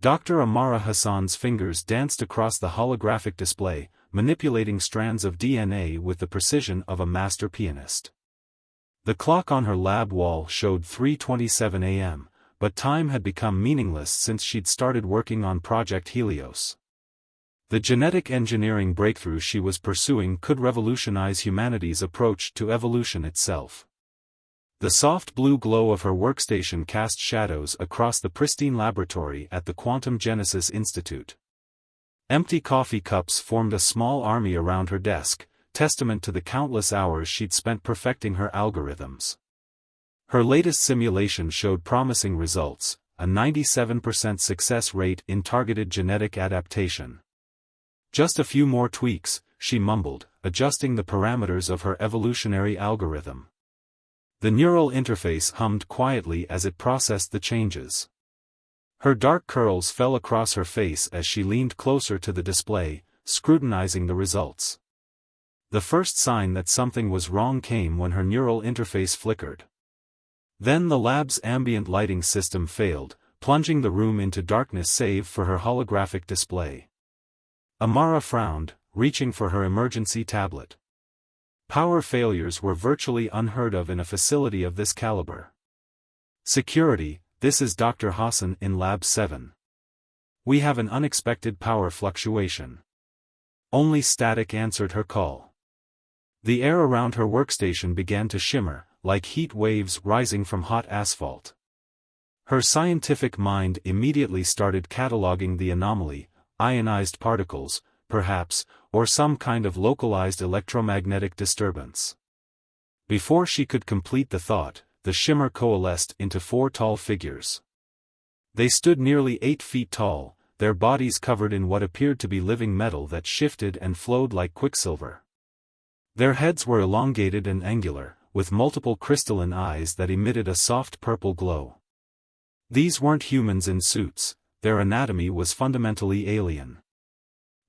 Dr. Amara Hassan's fingers danced across the holographic display, manipulating strands of DNA with the precision of a master pianist. The clock on her lab wall showed 3:27 a.m., but time had become meaningless since she'd started working on Project Helios. The genetic engineering breakthrough she was pursuing could revolutionize humanity's approach to evolution itself. The soft blue glow of her workstation cast shadows across the pristine laboratory at the Quantum Genesis Institute. Empty coffee cups formed a small army around her desk, testament to the countless hours she'd spent perfecting her algorithms. Her latest simulation showed promising results, a 97% success rate in targeted genetic adaptation. Just a few more tweaks, she mumbled, adjusting the parameters of her evolutionary algorithm. The neural interface hummed quietly as it processed the changes. Her dark curls fell across her face as she leaned closer to the display, scrutinizing the results. The first sign that something was wrong came when her neural interface flickered. Then the lab's ambient lighting system failed, plunging the room into darkness save for her holographic display. Amara frowned, reaching for her emergency tablet. Power failures were virtually unheard of in a facility of this caliber. Security, this is Dr. Hassan in Lab 7. We have an unexpected power fluctuation. Only static answered her call. The air around her workstation began to shimmer, like heat waves rising from hot asphalt. Her scientific mind immediately started cataloging the anomaly, ionized particles, perhaps, or some kind of localized electromagnetic disturbance. Before she could complete the thought, the shimmer coalesced into 4 tall figures. They stood nearly 8 feet tall, their bodies covered in what appeared to be living metal that shifted and flowed like quicksilver. Their heads were elongated and angular, with multiple crystalline eyes that emitted a soft purple glow. These weren't humans in suits, their anatomy was fundamentally alien.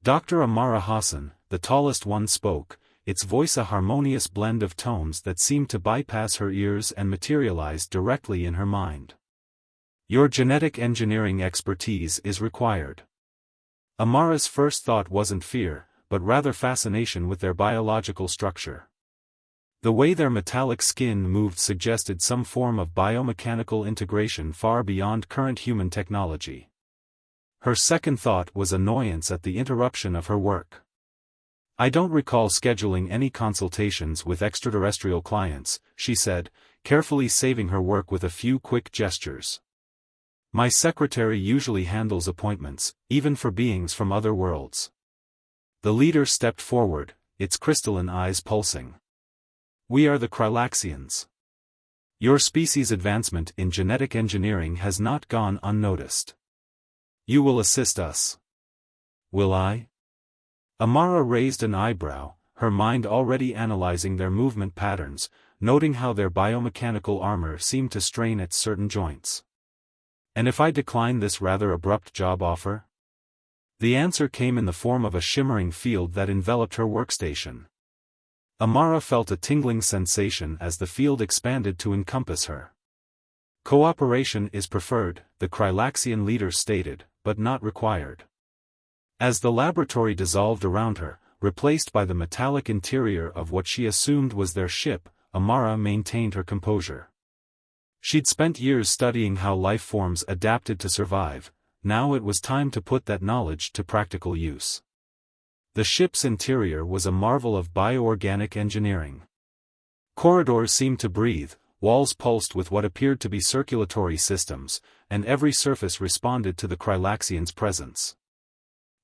Dr. Amara Hassan, the tallest one, spoke, its voice a harmonious blend of tones that seemed to bypass her ears and materialize directly in her mind. Your genetic engineering expertise is required. Amara's first thought wasn't fear, but rather fascination with their biological structure. The way their metallic skin moved suggested some form of biomechanical integration far beyond current human technology. Her second thought was annoyance at the interruption of her work. I don't recall scheduling any consultations with extraterrestrial clients, she said, carefully saving her work with a few quick gestures. My secretary usually handles appointments, even for beings from other worlds. The leader stepped forward, its crystalline eyes pulsing. We are the Krylaxians. Your species' advancement in genetic engineering has not gone unnoticed. You will assist us. Will I? Amara raised an eyebrow, her mind already analyzing their movement patterns, noting how their biomechanical armor seemed to strain at certain joints. And if I decline this rather abrupt job offer? The answer came in the form of a shimmering field that enveloped her workstation. Amara felt a tingling sensation as the field expanded to encompass her. Cooperation is preferred, the Krylaxian leader stated, but not required. As the laboratory dissolved around her, replaced by the metallic interior of what she assumed was their ship, Amara maintained her composure. She'd spent years studying how life forms adapted to survive, now it was time to put that knowledge to practical use. The ship's interior was a marvel of bioorganic engineering. Corridors seemed to breathe, walls pulsed with what appeared to be circulatory systems, and every surface responded to the Krylaxians' presence.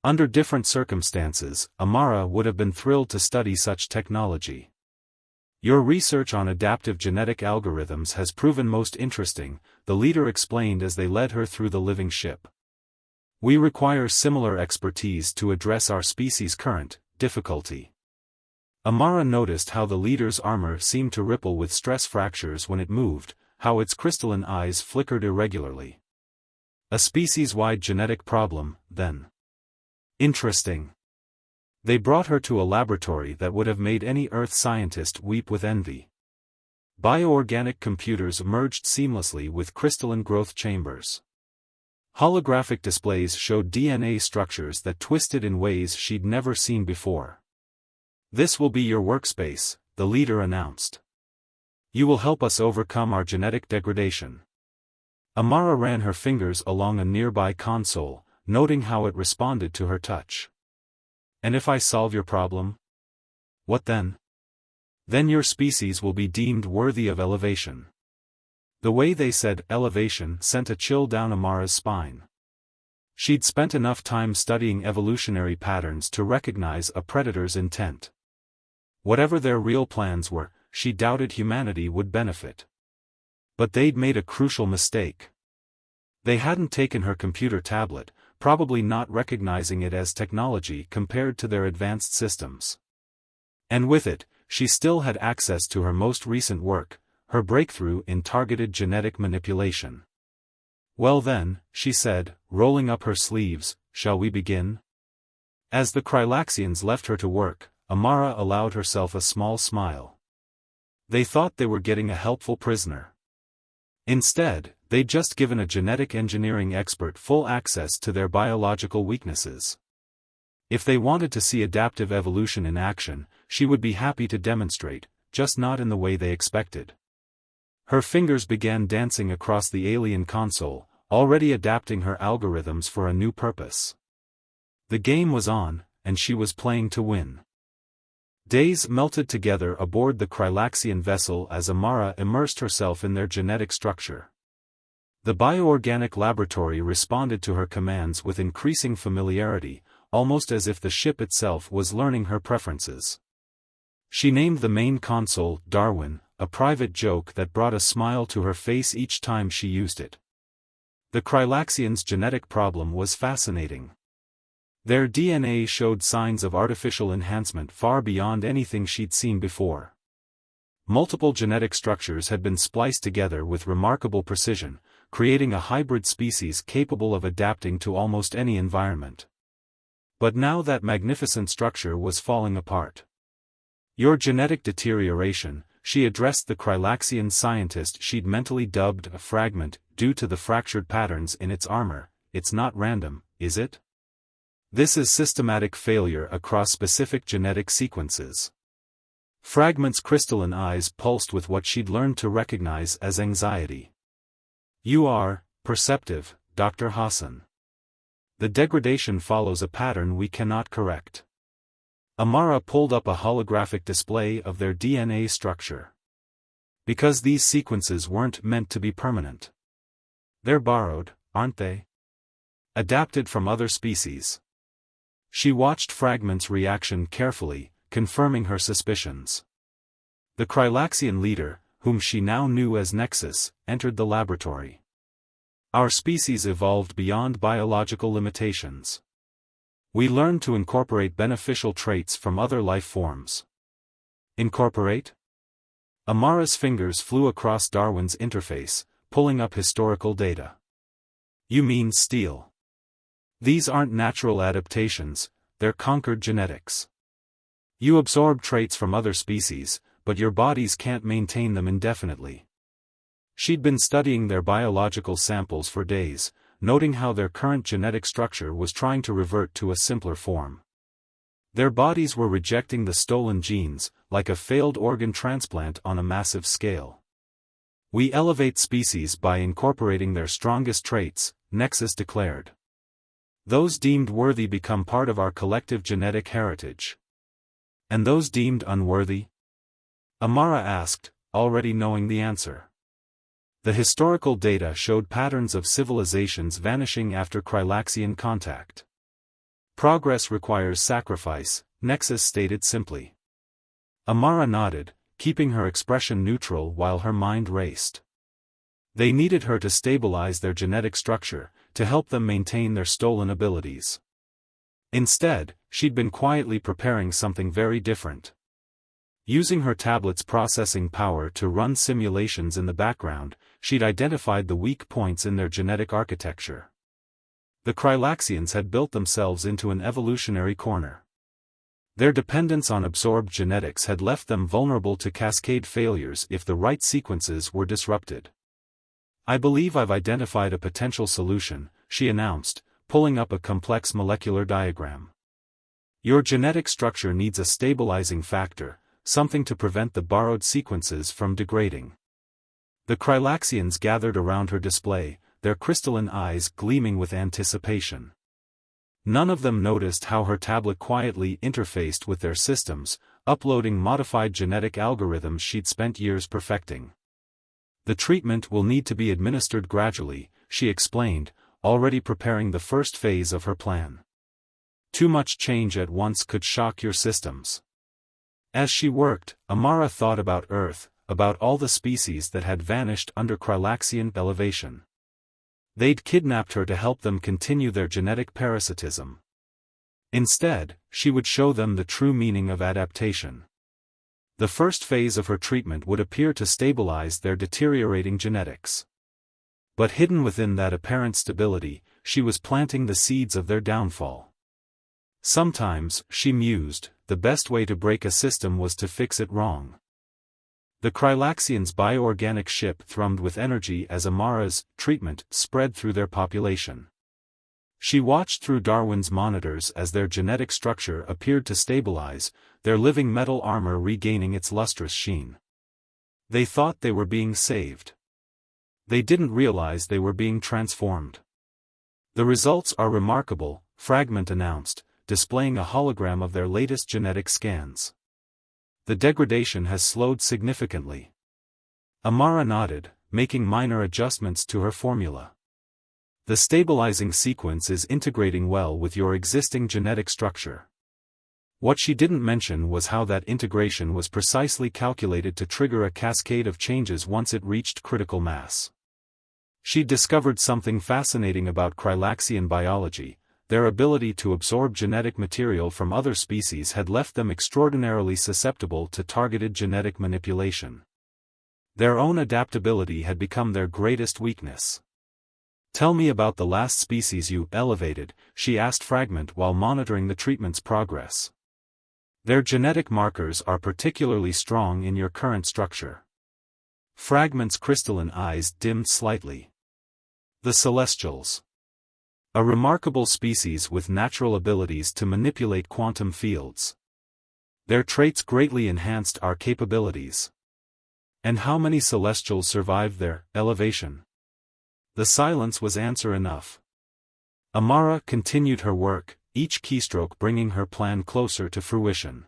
Under different circumstances, Amara would have been thrilled to study such technology. Your research on adaptive genetic algorithms has proven most interesting, the leader explained as they led her through the living ship. We require similar expertise to address our species' current difficulty. Amara noticed how the leader's armor seemed to ripple with stress fractures when it moved, how its crystalline eyes flickered irregularly. A species-wide genetic problem, then. Interesting. They brought her to a laboratory that would have made any Earth scientist weep with envy. Bioorganic computers merged seamlessly with crystalline growth chambers. Holographic displays showed DNA structures that twisted in ways she'd never seen before. "This will be your workspace," the leader announced. "You will help us overcome our genetic degradation." Amara ran her fingers along a nearby console, noting how it responded to her touch. "And if I solve your problem? What then?" "Then your species will be deemed worthy of elevation." The way they said elevation sent a chill down Amara's spine. She'd spent enough time studying evolutionary patterns to recognize a predator's intent. Whatever their real plans were, she doubted humanity would benefit. But they'd made a crucial mistake. They hadn't taken her computer tablet, probably not recognizing it as technology compared to their advanced systems. And with it, she still had access to her most recent work, her breakthrough in targeted genetic manipulation. "Well then," she said, rolling up her sleeves, "shall we begin?" As the Krylaxians left her to work, Amara allowed herself a small smile. They thought they were getting a helpful prisoner. Instead, they'd just given a genetic engineering expert full access to their biological weaknesses. If they wanted to see adaptive evolution in action, she would be happy to demonstrate, just not in the way they expected. Her fingers began dancing across the alien console, already adapting her algorithms for a new purpose. The game was on, and she was playing to win. Days melted together aboard the Krylaxian vessel as Amara immersed herself in their genetic structure. The bioorganic laboratory responded to her commands with increasing familiarity, almost as if the ship itself was learning her preferences. She named the main console Darwin, a private joke that brought a smile to her face each time she used it. The Krylaxians' genetic problem was fascinating. Their DNA showed signs of artificial enhancement far beyond anything she'd seen before. Multiple genetic structures had been spliced together with remarkable precision, creating a hybrid species capable of adapting to almost any environment. But now that magnificent structure was falling apart. "Your genetic deterioration," she addressed the Krylaxian scientist she'd mentally dubbed a fragment, due to the fractured patterns in its armor. "It's not random, is it? This is systematic failure across specific genetic sequences." Fragment's crystalline eyes pulsed with what she'd learned to recognize as anxiety. "You are perceptive, Dr. Hassan. The degradation follows a pattern we cannot correct." Amara pulled up a holographic display of their DNA structure. "Because these sequences weren't meant to be permanent. They're borrowed, aren't they? Adapted from other species." She watched Fragment's reaction carefully, confirming her suspicions. The Krylaxian leader, whom she now knew as Nexus, entered the laboratory. "Our species evolved beyond biological limitations. We learned to incorporate beneficial traits from other life forms." "Incorporate?" Amara's fingers flew across Darwin's interface, pulling up historical data. "You mean steal? These aren't natural adaptations, they're conquered genetics. You absorb traits from other species, but your bodies can't maintain them indefinitely." She'd been studying their biological samples for days, noting how their current genetic structure was trying to revert to a simpler form. Their bodies were rejecting the stolen genes, like a failed organ transplant on a massive scale. "We elevate species by incorporating their strongest traits," Nexus declared. "Those deemed worthy become part of our collective genetic heritage." "And those deemed unworthy?" Amara asked, already knowing the answer. The historical data showed patterns of civilizations vanishing after Krylaxian contact. "Progress requires sacrifice," Nexus stated simply. Amara nodded, keeping her expression neutral while her mind raced. They needed her to stabilize their genetic structure, to help them maintain their stolen abilities. Instead, she'd been quietly preparing something very different. Using her tablet's processing power to run simulations in the background, she'd identified the weak points in their genetic architecture. The Krylaxians had built themselves into an evolutionary corner. Their dependence on absorbed genetics had left them vulnerable to cascade failures if the right sequences were disrupted. "I believe I've identified a potential solution," she announced, pulling up a complex molecular diagram. Your genetic structure needs a stabilizing factor, something to prevent the borrowed sequences from degrading. The Krylaxians gathered around her display, their crystalline eyes gleaming with anticipation. None of them noticed how her tablet quietly interfaced with their systems, uploading modified genetic algorithms she'd spent years perfecting. The treatment will need to be administered gradually, she explained, already preparing the first phase of her plan. Too much change at once could shock your systems. As she worked, Amara thought about Earth, about all the species that had vanished under Krylaxian elevation. They'd kidnapped her to help them continue their genetic parasitism. Instead, she would show them the true meaning of adaptation. The first phase of her treatment would appear to stabilize their deteriorating genetics. But hidden within that apparent stability, she was planting the seeds of their downfall. Sometimes, she mused, the best way to break a system was to fix it wrong. The Krylaxians' bioorganic ship thrummed with energy as Amara's treatment spread through their population. She watched through Darwin's monitors as their genetic structure appeared to stabilize, their living metal armor regaining its lustrous sheen. They thought they were being saved. They didn't realize they were being transformed. The results are remarkable, Fragment announced, displaying a hologram of their latest genetic scans. The degradation has slowed significantly. Amara nodded, making minor adjustments to her formula. The stabilizing sequence is integrating well with your existing genetic structure. What she didn't mention was how that integration was precisely calculated to trigger a cascade of changes once it reached critical mass. She'd discovered something fascinating about Krylaxian biology. Their ability to absorb genetic material from other species had left them extraordinarily susceptible to targeted genetic manipulation. Their own adaptability had become their greatest weakness. "Tell me about the last species you elevated," she asked Fragment while monitoring the treatment's progress. "Their genetic markers are particularly strong in your current structure." Fragment's crystalline eyes dimmed slightly. "The Celestials. A remarkable species with natural abilities to manipulate quantum fields. Their traits greatly enhanced our capabilities." "And how many Celestials survived their elevation?" The silence was answer enough. Amara continued her work, each keystroke bringing her plan closer to fruition.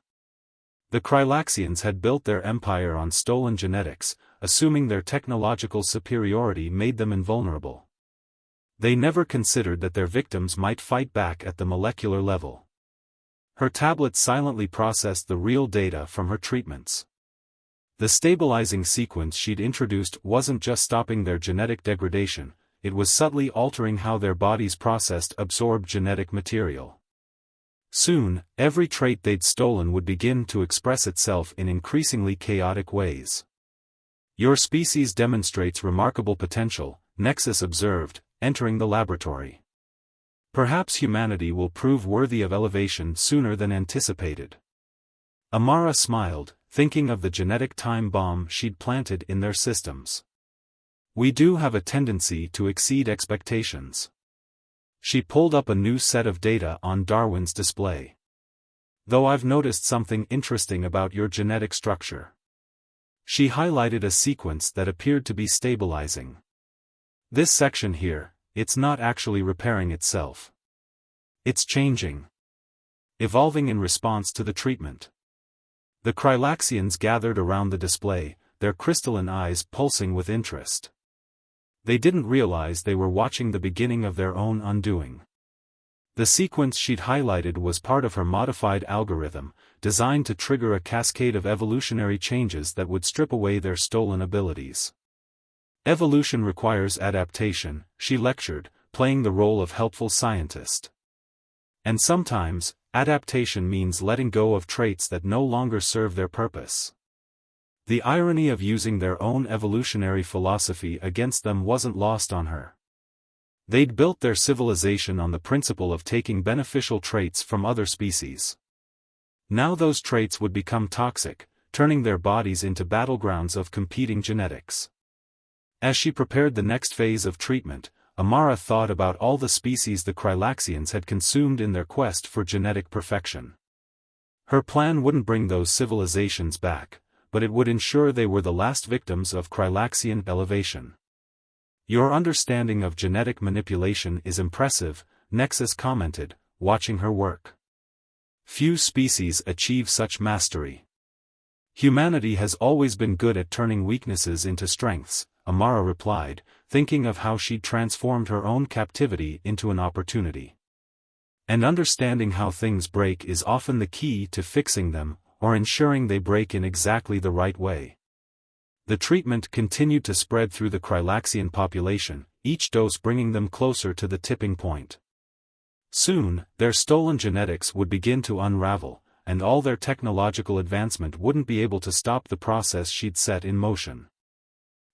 The Krylaxians had built their empire on stolen genetics, assuming their technological superiority made them invulnerable. They never considered that their victims might fight back at the molecular level. Her tablet silently processed the real data from her treatments. The stabilizing sequence she'd introduced wasn't just stopping their genetic degradation, it was subtly altering how their bodies processed absorbed genetic material. Soon, every trait they'd stolen would begin to express itself in increasingly chaotic ways. "Your species demonstrates remarkable potential," Nexus observed, entering the laboratory. "Perhaps humanity will prove worthy of elevation sooner than anticipated." Amara smiled, thinking of the genetic time bomb she'd planted in their systems. "We do have a tendency to exceed expectations." She pulled up a new set of data on Darwin's display. "Though I've noticed something interesting about your genetic structure." She highlighted a sequence that appeared to be stabilizing. "This section here, it's not actually repairing itself. It's changing. Evolving in response to the treatment." The Krylaxians gathered around the display, their crystalline eyes pulsing with interest. They didn't realize they were watching the beginning of their own undoing. The sequence she'd highlighted was part of her modified algorithm, designed to trigger a cascade of evolutionary changes that would strip away their stolen abilities. "Evolution requires adaptation," she lectured, playing the role of helpful scientist. "And sometimes, adaptation means letting go of traits that no longer serve their purpose." The irony of using their own evolutionary philosophy against them wasn't lost on her. They'd built their civilization on the principle of taking beneficial traits from other species. Now those traits would become toxic, turning their bodies into battlegrounds of competing genetics. As she prepared the next phase of treatment, Amara thought about all the species the Krylaxians had consumed in their quest for genetic perfection. Her plan wouldn't bring those civilizations back, but it would ensure they were the last victims of Krylaxian elevation. "Your understanding of genetic manipulation is impressive," Nexus commented, watching her work. "Few species achieve such mastery. Humanity has always been good at turning weaknesses into strengths," Amara replied, thinking of how she'd transformed her own captivity into an opportunity. "And understanding how things break is often the key to fixing them, or ensuring they break in exactly the right way." The treatment continued to spread through the Krylaxian population, each dose bringing them closer to the tipping point. Soon, their stolen genetics would begin to unravel, and all their technological advancement wouldn't be able to stop the process she'd set in motion.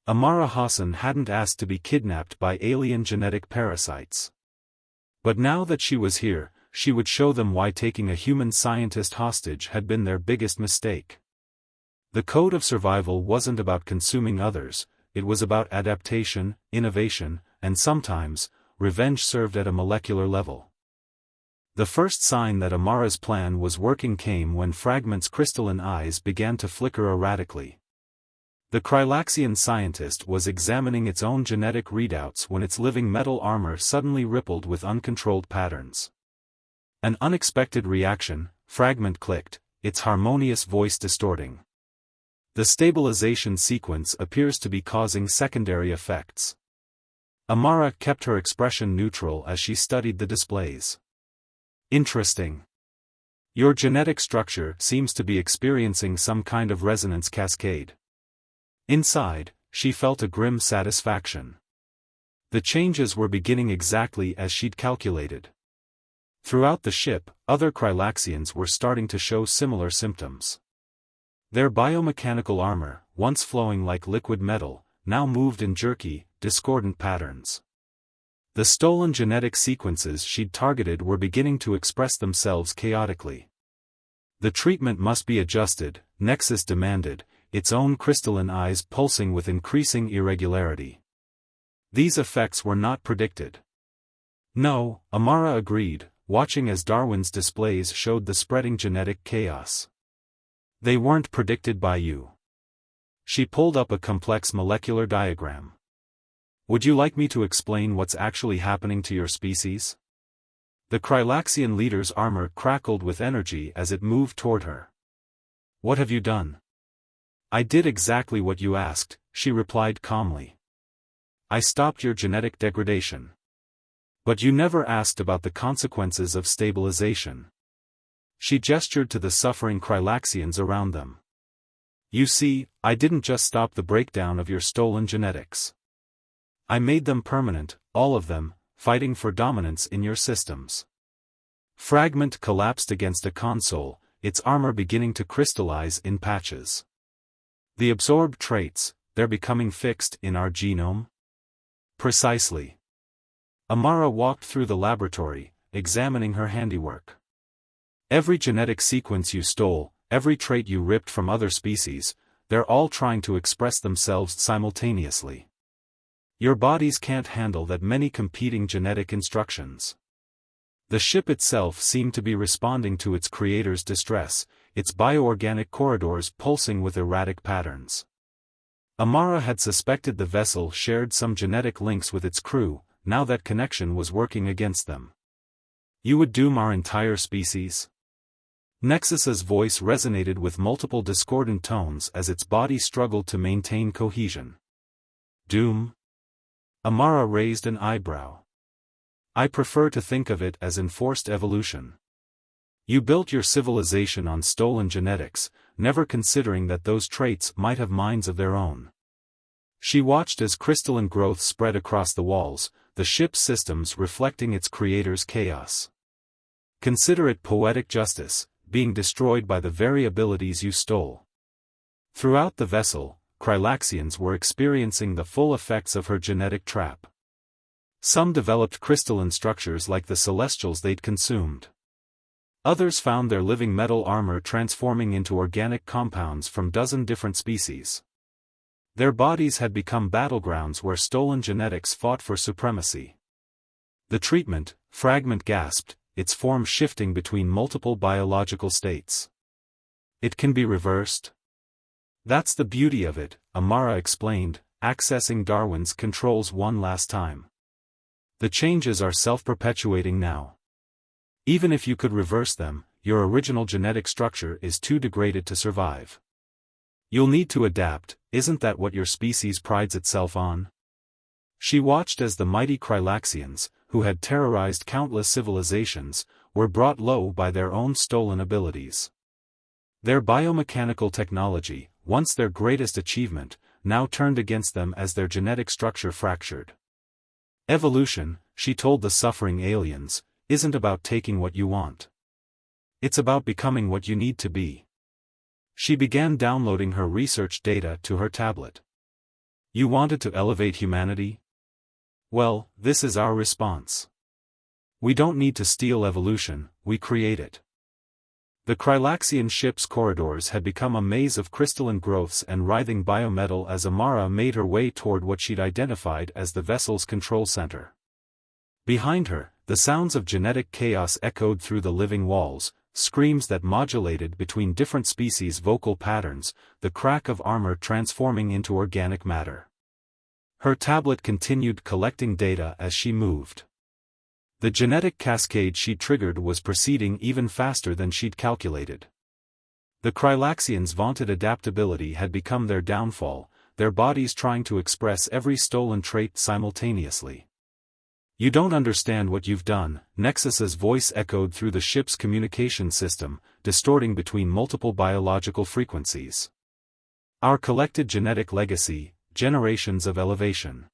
Amara Hassan hadn't asked to be kidnapped by alien genetic parasites. But now that she was here, she would show them why taking a human scientist hostage had been their biggest mistake. The code of survival wasn't about consuming others, it was about adaptation, innovation, and sometimes, revenge served at a molecular level. The first sign that Amara's plan was working came when Fragment's crystalline eyes began to flicker erratically. The Krylaxian scientist was examining its own genetic readouts when its living metal armor suddenly rippled with uncontrolled patterns. An unexpected reaction, Fragment clicked, its harmonious voice distorting. The stabilization sequence appears to be causing secondary effects. Amara kept her expression neutral as she studied the displays. "Interesting. Your genetic structure seems to be experiencing some kind of resonance cascade." Inside, she felt a grim satisfaction. The changes were beginning exactly as she'd calculated. Throughout the ship, other Krylaxians were starting to show similar symptoms. Their biomechanical armor, once flowing like liquid metal, now moved in jerky, discordant patterns. The stolen genetic sequences she'd targeted were beginning to express themselves chaotically. "The treatment must be adjusted," Nexus demanded, its own crystalline eyes pulsing with increasing irregularity. "These effects were not predicted." "No," Amara agreed, watching as Darwin's displays showed the spreading genetic chaos. "They weren't predicted by you." She pulled up a complex molecular diagram. "Would you like me to explain what's actually happening to your species?" The Krylaxian leader's armor crackled with energy as it moved toward her. "What have you done?" "I did exactly what you asked," she replied calmly. "I stopped your genetic degradation. But you never asked about the consequences of stabilization." She gestured to the suffering Krylaxians around them. "You see, I didn't just stop the breakdown of your stolen genetics. I made them permanent, all of them, fighting for dominance in your systems." Fragment collapsed against a console, its armor beginning to crystallize in patches. "The absorbed traits, they're becoming fixed in our genome?" "Precisely." Amara walked through the laboratory, examining her handiwork. "Every genetic sequence you stole, every trait you ripped from other species, they're all trying to express themselves simultaneously. Your bodies can't handle that many competing genetic instructions." The ship itself seemed to be responding to its creator's distress, its bioorganic corridors pulsing with erratic patterns. Amara had suspected the vessel shared some genetic links with its crew, now that connection was working against them. "You would doom our entire species?" Nexus's voice resonated with multiple discordant tones as its body struggled to maintain cohesion. "Doom?" Amara raised an eyebrow. "I prefer to think of it as enforced evolution. You built your civilization on stolen genetics, never considering that those traits might have minds of their own." She watched as crystalline growth spread across the walls, the ship's systems reflecting its creator's chaos. "Consider it poetic justice, being destroyed by the very abilities you stole." Throughout the vessel, Krylaxians were experiencing the full effects of her genetic trap. Some developed crystalline structures like the celestials they'd consumed. Others found their living metal armor transforming into organic compounds from dozen different species. Their bodies had become battlegrounds where stolen genetics fought for supremacy. The treatment, Fragment gasped, its form shifting between multiple biological states. It can be reversed? That's the beauty of it, Amara explained, accessing Darwin's controls one last time. The changes are self-perpetuating now. Even if you could reverse them, your original genetic structure is too degraded to survive. You'll need to adapt, isn't that what your species prides itself on? She watched as the mighty Krylaxians, who had terrorized countless civilizations, were brought low by their own stolen abilities. Their biomechanical technology, once their greatest achievement, now turned against them as their genetic structure fractured. Evolution, she told the suffering aliens, isn't about taking what you want. It's about becoming what you need to be. She began downloading her research data to her tablet. You wanted to elevate humanity? Well, this is our response. We don't need to steal evolution, we create it. The Krylaxian ship's corridors had become a maze of crystalline growths and writhing biometal as Amara made her way toward what she'd identified as the vessel's control center. Behind her, the sounds of genetic chaos echoed through the living walls, screams that modulated between different species' vocal patterns, the crack of armor transforming into organic matter. Her tablet continued collecting data as she moved. The genetic cascade she triggered was proceeding even faster than she'd calculated. The Krylaxians' vaunted adaptability had become their downfall, their bodies trying to express every stolen trait simultaneously. You don't understand what you've done, Nexus's voice echoed through the ship's communication system, distorting between multiple biological frequencies. Our collected genetic legacy, generations of elevation.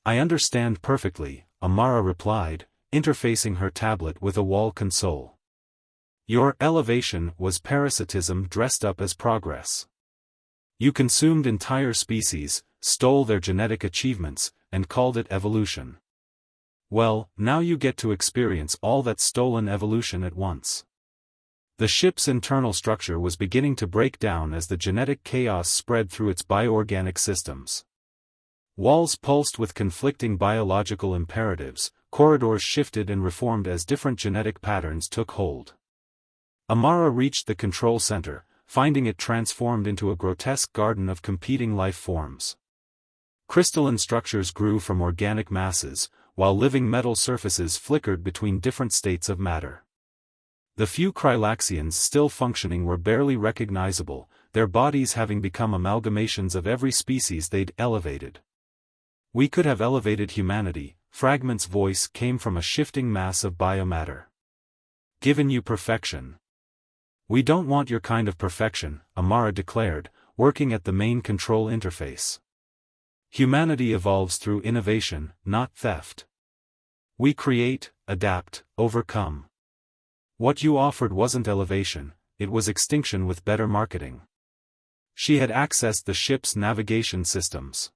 I understand perfectly, Amara replied, interfacing her tablet with a wall console. Your elevation was parasitism dressed up as progress. You consumed entire species, stole their genetic achievements, and called it evolution. Well, now you get to experience all that stolen evolution at once. The ship's internal structure was beginning to break down as the genetic chaos spread through its bioorganic systems. Walls pulsed with conflicting biological imperatives, corridors shifted and reformed as different genetic patterns took hold. Amara reached the control center, finding it transformed into a grotesque garden of competing life forms. Crystalline structures grew from organic masses, while living metal surfaces flickered between different states of matter. The few Krylaxians still functioning were barely recognizable, their bodies having become amalgamations of every species they'd elevated. We could have elevated humanity, Fragment's voice came from a shifting mass of biomatter. Given you perfection. We don't want your kind of perfection, Amara declared, working at the main control interface. Humanity evolves through innovation, not theft. We create, adapt, overcome. What you offered wasn't elevation, it was extinction with better marketing. She had accessed the ship's navigation systems.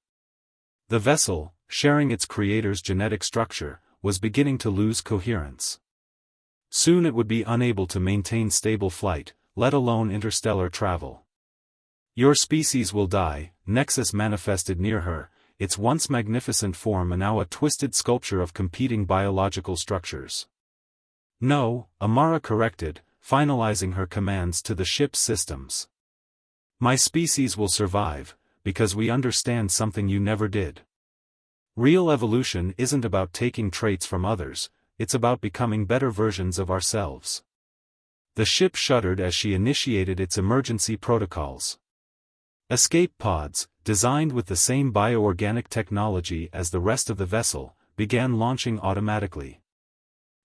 The vessel, sharing its creator's genetic structure, was beginning to lose coherence. Soon it would be unable to maintain stable flight, let alone interstellar travel. Your species will die, Nexus manifested near her, its once magnificent form and now a twisted sculpture of competing biological structures. No, Amara corrected, finalizing her commands to the ship's systems. My species will survive, because we understand something you never did. Real evolution isn't about taking traits from others, it's about becoming better versions of ourselves. The ship shuddered as she initiated its emergency protocols. Escape pods, designed with the same bioorganic technology as the rest of the vessel, began launching automatically.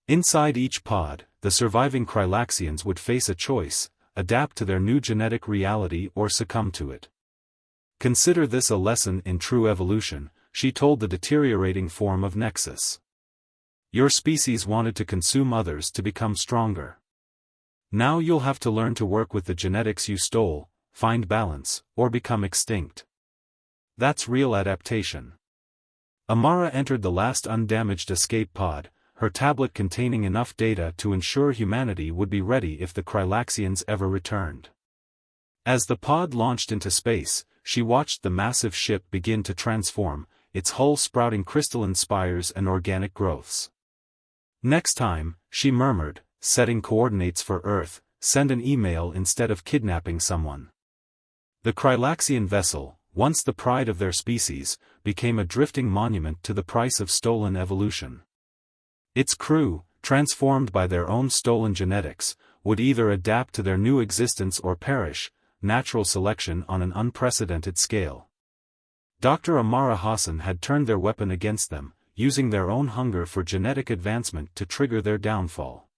Inside each pod, the surviving Krylaxians would face a choice: adapt to their new genetic reality or succumb to it. Consider this a lesson in true evolution, she told the deteriorating form of Nexus. Your species wanted to consume others to become stronger. Now you'll have to learn to work with the genetics you stole, find balance, or become extinct. That's real adaptation. Amara entered the last undamaged escape pod, her tablet containing enough data to ensure humanity would be ready if the Krylaxians ever returned. As the pod launched into space, she watched the massive ship begin to transform, its hull sprouting crystalline spires and organic growths. Next time, she murmured, setting coordinates for Earth, send an email instead of kidnapping someone. The Krylaxian vessel, once the pride of their species, became a drifting monument to the price of stolen evolution. Its crew, transformed by their own stolen genetics, would either adapt to their new existence or perish, natural selection on an unprecedented scale. Dr. Amara Hassan had turned their weapon against them, using their own hunger for genetic advancement to trigger their downfall.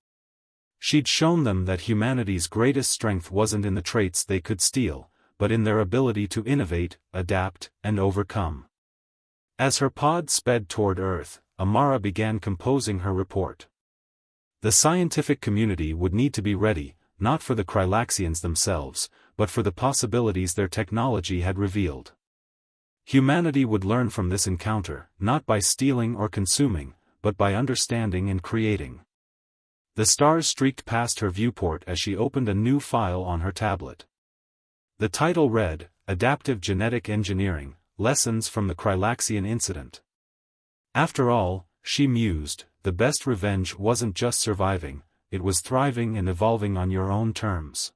She'd shown them that humanity's greatest strength wasn't in the traits they could steal, but in their ability to innovate, adapt, and overcome. As her pod sped toward Earth, Amara began composing her report. The scientific community would need to be ready, not for the Krylaxians themselves, but for the possibilities their technology had revealed. Humanity would learn from this encounter, not by stealing or consuming, but by understanding and creating. The stars streaked past her viewport as she opened a new file on her tablet. The title read, Adaptive Genetic Engineering, Lessons from the Krylaxian Incident. After all, she mused, the best revenge wasn't just surviving, it was thriving and evolving on your own terms.